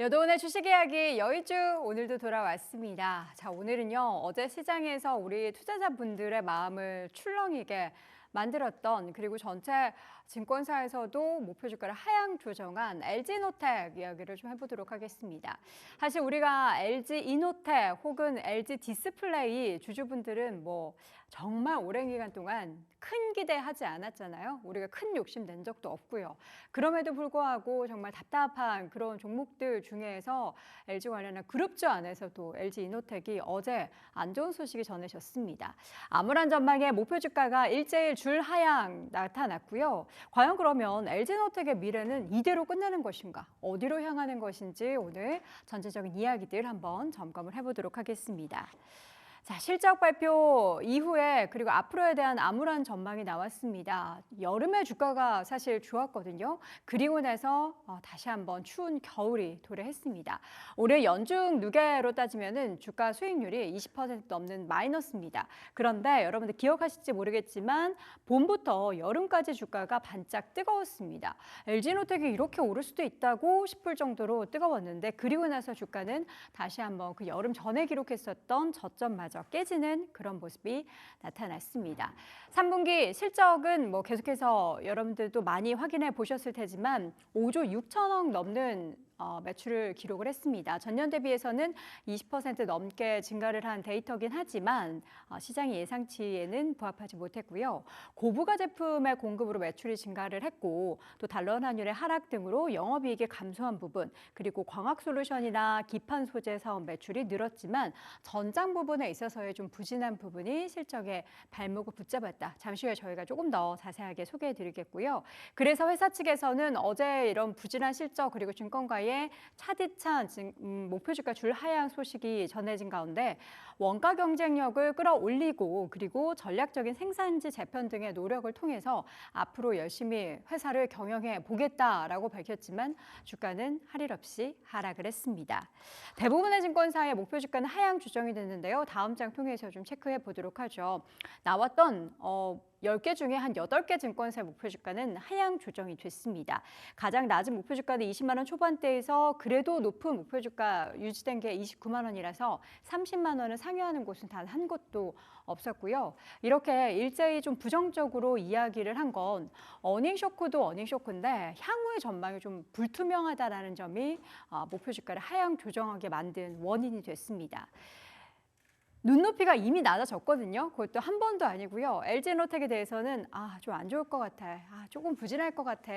여도은의 주식 이야기 여의주 오늘도 돌아왔습니다. 자, 오늘은요. 어제 시장에서 우리 투자자분들의 마음을 출렁이게 만들었던 그리고 전체 증권사에서도 목표 주가를 하향 조정한 LG노텍 이야기를 좀 해보도록 하겠습니다. 사실 우리가 LG이노텍 혹은 LG디스플레이 주주분들은 뭐 정말 오랜 기간 동안 큰 기대하지 않았잖아요. 우리가 큰 욕심 낸 적도 없고요. 그럼에도 불구하고 정말 답답한 그런 종목들 중에서 LG 관련한 그룹주 안에서도 LG이노텍이 어제 안 좋은 소식이 전해졌습니다. 암울한 전망의 목표 주가가 일제일 줄 하향 나타났고요. 과연 그러면 LG노텍의 미래는 이대로 끝나는 것인가? 어디로 향하는 것인지 오늘 전체적인 이야기들 한번 점검을 해보도록 하겠습니다. 자, 실적 발표 이후에 그리고 앞으로에 대한 암울한 전망이 나왔습니다. 여름에 주가가 사실 좋았거든요. 그리고 나서 다시 한번 추운 겨울이 도래했습니다. 올해 연중 누계로 따지면은 주가 수익률이 20% 넘는 마이너스입니다. 그런데 여러분들 기억하실지 모르겠지만 봄부터 여름까지 주가가 반짝 뜨거웠습니다. LG노텍이 이렇게 오를 수도 있다고 싶을 정도로 뜨거웠는데 그리고 나서 주가는 다시 한번 그 여름 전에 기록했었던 저점마저 깨지는 그런 모습이 나타났습니다. 3분기 실적은 뭐 계속해서 여러분들도 많이 확인해 보셨을 테지만 5조 6천억 넘는 매출을 기록을 했습니다. 전년 대비해서는 20% 넘게 증가를 한 데이터긴 하지만 시장의 예상치에는 부합하지 못했고요. 고부가 제품의 공급으로 매출이 증가를 했고 또 달러 환율의 하락 등으로 영업이익이 감소한 부분 그리고 광학솔루션이나 기판 소재 사업 매출이 늘었지만 전장 부분에 있어서의 좀 부진한 부분이 실적의 발목을 붙잡았다. 잠시 후에 저희가 조금 더 자세하게 소개해 드리겠고요. 그래서 회사 측에서는 어제 이런 부진한 실적 그리고 증권가의 차디찬 목표 주가 줄 하향 소식이 전해진 가운데 원가 경쟁력을 끌어올리고 그리고 전략적인 생산지 재편 등의 노력을 통해서 앞으로 열심히 회사를 경영해 보겠다라고 밝혔지만 주가는 할 일 없이 하락을 했습니다. 대부분의 증권사의 목표 주가는 하향 조정이 됐는데요. 다음 장 통해서 좀 체크해 보도록 하죠. 나왔던 10개 중에 한 8개 증권사의 목표 주가는 하향 조정이 됐습니다. 가장 낮은 목표 주가는 20만 원 초반대에서 그래도 높은 목표 주가 유지된 게 29만 원이라서 30만 원을 상회하는 곳은 단 한 곳도 없었고요. 이렇게 일제히 좀 부정적으로 이야기를 한 건 어닝 쇼크도 어닝 쇼크인데 향후의 전망이 좀 불투명하다라는 점이 목표 주가를 하향 조정하게 만든 원인이 됐습니다. 눈높이가 이미 낮아졌거든요. 그것도 한 번도 아니고요. LG노텍에 대해서는 좀 안 좋을 것 같아. 조금 부진할 것 같아.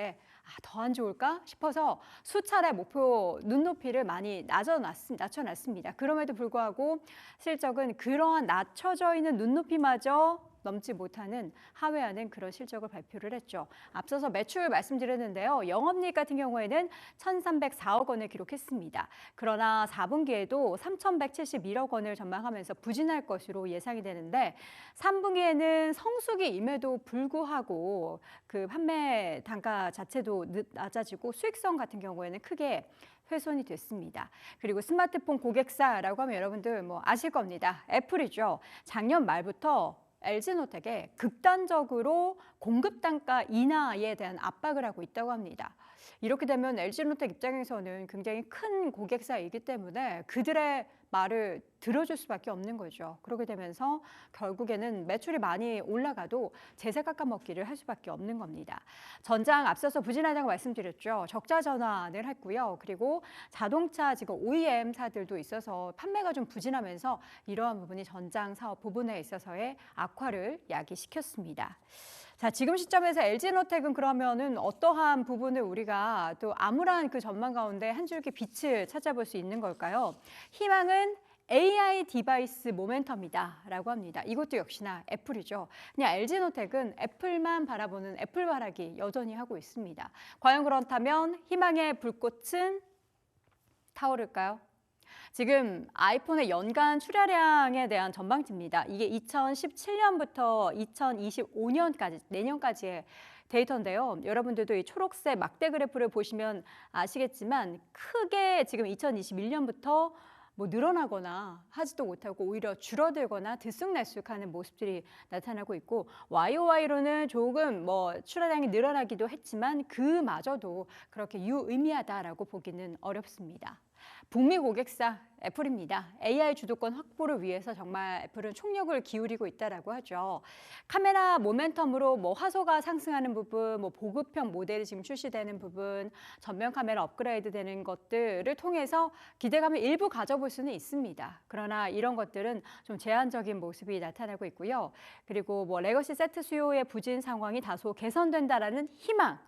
더 안 좋을까 싶어서 수차례 목표 눈높이를 많이 낮춰놨습니다. 그럼에도 불구하고 실적은 그러한 낮춰져 있는 눈높이마저 넘지 못하는 하회하는 그런 실적을 발표를 했죠. 앞서서 매출 말씀드렸는데요. 영업이익 같은 경우에는 1,304억 원을 기록했습니다. 그러나 4분기에도 3,171억 원을 전망하면서 부진할 것으로 예상이 되는데 3분기에는 성수기 임에도 불구하고 그 판매 단가 자체도 낮아지고 수익성 같은 경우에는 크게 훼손이 됐습니다. 그리고 스마트폰 고객사라고 하면 여러분들 뭐 아실 겁니다. 애플이죠. 작년 말부터 LG노텍에 극단적으로 공급 단가 인하에 대한 압박을 하고 있다고 합니다. 이렇게 되면 LG노텍 입장에서는 굉장히 큰 고객사이기 때문에 그들의 말을 들어줄 수밖에 없는 거죠. 그렇게 되면서 결국에는 매출이 많이 올라가도 제세 깎아먹기를 할 수밖에 없는 겁니다. 전장 앞서서 부진하다고 말씀드렸죠. 적자 전환을 했고요. 그리고 자동차 지금 OEM사들도 있어서 판매가 좀 부진하면서 이러한 부분이 전장 사업 부분에 있어서의 악화를 야기시켰습니다. 자, 지금 시점에서 LG노텍은 그러면은 어떠한 부분을 우리가 또 암울한 그 전망 가운데 한 줄기 빛을 찾아볼 수 있는 걸까요? 희망은 AI 디바이스 모멘텀이다라고 합니다. 이것도 역시나 애플이죠. 그냥 LG노텍은 애플만 바라보는 애플바라기 여전히 하고 있습니다. 과연 그렇다면 희망의 불꽃은 타오를까요? 지금 아이폰의 연간 출하량에 대한 전망치입니다. 이게 2017년부터 2025년까지, 내년까지의 데이터인데요. 여러분들도 이 초록색 막대 그래프를 보시면 아시겠지만 크게 지금 2021년부터 뭐 늘어나거나 하지도 못하고 오히려 줄어들거나 들쑥날쑥하는 모습들이 나타나고 있고 YOY로는 조금 뭐 출하량이 늘어나기도 했지만 그마저도 그렇게 유의미하다라고 보기는 어렵습니다. 북미 고객사 애플입니다. AI 주도권 확보를 위해서 정말 애플은 총력을 기울이고 있다라고 하죠. 카메라 모멘텀으로 뭐 화소가 상승하는 부분, 뭐 보급형 모델이 지금 출시되는 부분, 전면 카메라 업그레이드 되는 것들을 통해서 기대감을 일부 가져볼 수는 있습니다. 그러나 이런 것들은 좀 제한적인 모습이 나타나고 있고요. 그리고 뭐 레거시 세트 수요의 부진 상황이 다소 개선된다라는 희망.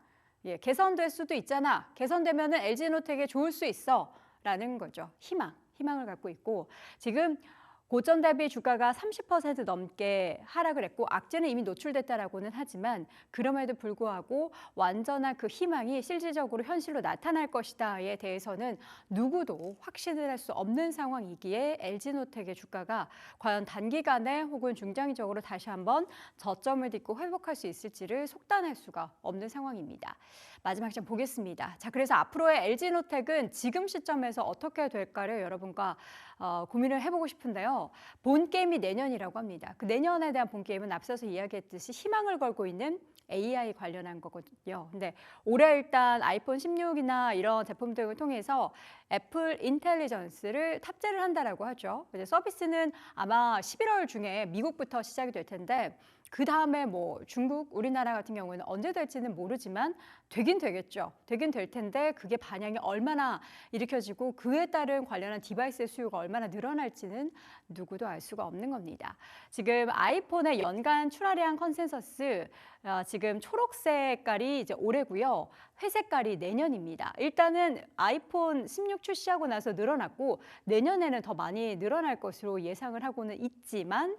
예, 개선될 수도 있잖아. 개선되면은 LG노텍에 좋을 수 있어. 라는 거죠. 희망을 갖고 있고 지금 고점 대비 주가가 30% 넘게 하락을 했고 악재는 이미 노출됐다라고는 하지만 그럼에도 불구하고 완전한 그 희망이 실질적으로 현실로 나타날 것이다에 대해서는 누구도 확신을 할 수 없는 상황이기에 LG노텍의 주가가 과연 단기간에 혹은 중장기적으로 다시 한번 저점을 딛고 회복할 수 있을지를 속단할 수가 없는 상황입니다. 마지막 장 보겠습니다. 자, 그래서 앞으로의 LG노텍은 지금 시점에서 어떻게 될까를 여러분과 고민을 해보고 싶은데요. 본 게임이 내년이라고 합니다. 그 내년에 대한 본 게임은 앞서서 이야기했듯이 희망을 걸고 있는 AI 관련한 거거든요. 근데 올해 일단 아이폰 16이나 이런 제품들을 통해서 애플 인텔리전스를 탑재를 한다라고 하죠. 이제 서비스는 아마 11월 중에 미국부터 시작이 될 텐데 그 다음에 뭐 중국, 우리나라 같은 경우는 언제 될지는 모르지만 되긴 되겠죠. 되긴 될 텐데 그게 반향이 얼마나 일으켜지고 그에 따른 관련한 디바이스의 수요가 얼마나 늘어날지는 누구도 알 수가 없는 겁니다. 지금 아이폰의 연간 출하량 컨센서스 지금 초록색깔이 이제 올해고요. 회색깔이 내년입니다. 일단은 아이폰 16 출시하고 나서 늘어났고 내년에는 더 많이 늘어날 것으로 예상을 하고는 있지만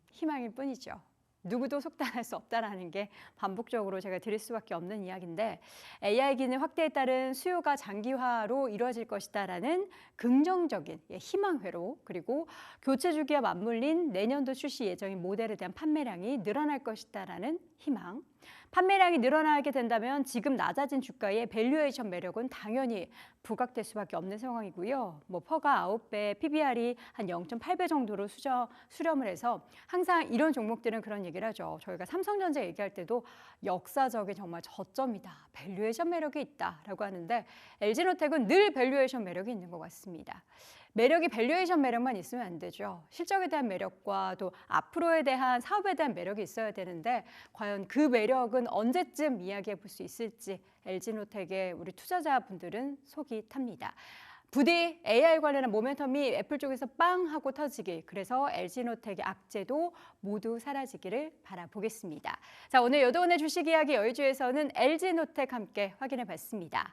희망일 뿐이죠. 누구도 속단할 수 없다라는 게 반복적으로 제가 드릴 수밖에 없는 이야기인데 AI 기능 확대에 따른 수요가 장기화로 이루어질 것이다라는 긍정적인 희망회로 그리고 교체 주기와 맞물린 내년도 출시 예정인 모델에 대한 판매량이 늘어날 것이다라는 희망. 판매량이 늘어나게 된다면 지금 낮아진 주가의 밸류에이션 매력은 당연히 부각될 수밖에 없는 상황이고요. 뭐 퍼가 9배, PBR이 한 0.8배 정도로 수렴을 해서 항상 이런 종목들은 그런 얘기를 하죠. 저희가 삼성전자 얘기할 때도 역사적인 정말 저점이다. 밸류에이션 매력이 있다라고 하는데 LG노텍은 늘 밸류에이션 매력이 있는 것 같습니다. 매력이 밸류에이션 매력만 있으면 안 되죠. 실적에 대한 매력과 또 앞으로에 대한 사업에 대한 매력이 있어야 되는데 과연 그 매력은 언제쯤 이야기해 볼 수 있을지 LG노텍의 우리 투자자분들은 속이 탑니다. 부디 AI 관련한 모멘텀이 애플 쪽에서 빵 하고 터지길 그래서 LG노텍의 악재도 모두 사라지기를 바라보겠습니다. 자, 오늘 요도원의 주식 이야기 여의주에서는 LG노텍 함께 확인해 봤습니다.